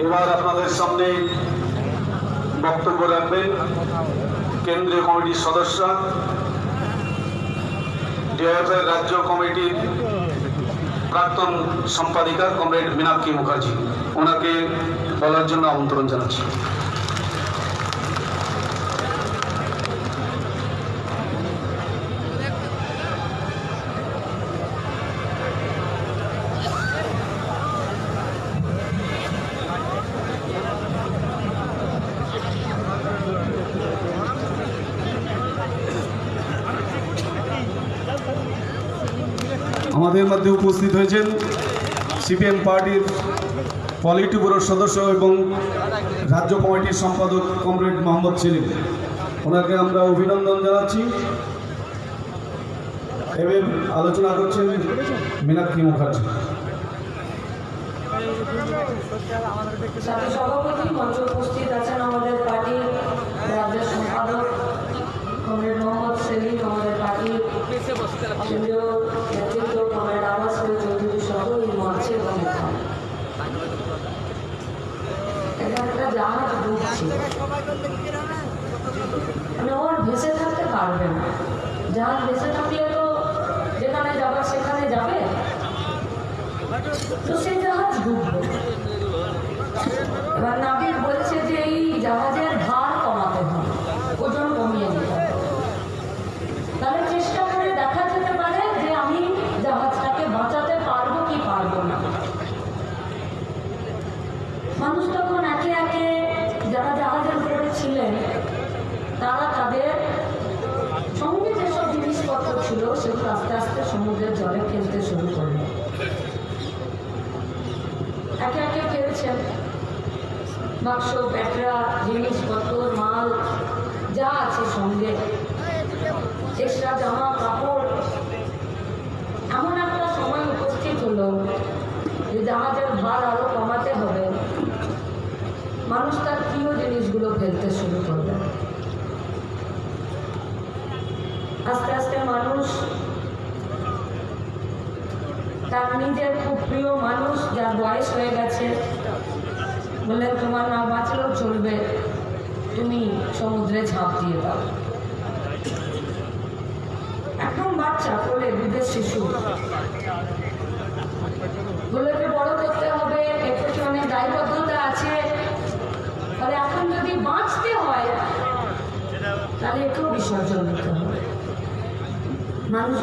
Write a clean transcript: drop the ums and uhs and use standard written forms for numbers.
এবার আপনাদের সামনে বক্তব্য রাখবেন কেন্দ্রীয় কমিটির সদস্য, ডিওএফআই রাজ্য কমিটির প্রাক্তন সম্পাদিকা কমরেড মীনাক্ষী মুখার্জি। ওনাকে বলার জন্য আমন্ত্রণ জানাচ্ছি। আমাদের মধ্যে উপস্থিত হয়েছেন সিপিএম পার্টির পলিটি ব্যুরোর সদস্য এবং রাজ্য কমিটির সম্পাদক কমরেড মোহাম্মদ সেলিম। ওনাকে আমরা অভিনন্দন জানাচ্ছি। এবার আলোচনা করছেন মীনাক্ষী মুখার্জি। সভাপতি মঞ্চে উপস্থিত আছেন আমাদের পার্টির রাজ্য সম্পাদক কমরেড মোহাম্মদ সেলিম, আমাদের পার্টির কেন্দ্রীয় নেতৃত্ব কমরেড আবাস চৌধুরী সহ এই মঞ্চে একটা জাহাজ ডুবছে, মানে ওর ভেসে থাকতে পারবে না। জাহাজ ভেসে থাকলে তো যেখানে যাবে সেখানে যাবে, তো সেই জাহাজ ডুববে। এবার নাবিক বলছে যে এই জাহাজের ভার কমাতে হবে, ওজন কমিয়ে দিতে হবে। তাহলে চেষ্টা করে দেখা যেতে পারে যে আমি জাহাজটাকে বাঁচাতে পারবো কি পারবো না। মানুষ তখন একে একে যারা জাহাজের উপরে ছিলেন তারা তাদের সঙ্গে যেসব জিনিসপত্র ছিল সেগুলো আস্তে আস্তে সমুদ্রের জলে ফেলতে শুরু করলো। একে একে ফেলছেন বাক্স, প্যাটরা, জিনিসপত্র, মাল যা আছে সঙ্গে, এক্সট্রা জামা কাপড়। এমন একটা সময় উপস্থিত হলো যে জাহাজের ভার আরো কমাতে হবে, মানুষ তার প্রিয় জিনিসগুলো ফেলতে শুরু করবে। আস্তে আস্তে মানুষ তার নিজের খুব প্রিয় মানুষ, যার বয়স হয়ে গেছে, বললেন তোমার না বাঁচলেও চলবে, তুমি সমুদ্রে ঝাঁপ দিয়ে দাও। একদম বাচ্চা, কোলে দুধের শিশু, বলেকে বড় করতে হবে, এর প্রতি অনেক দায়বদ্ধতা আছে, ফলে এখন যদি বাঁচতে হয় তাহলে একেও বিসর্জন দিতে হবে। মানুষ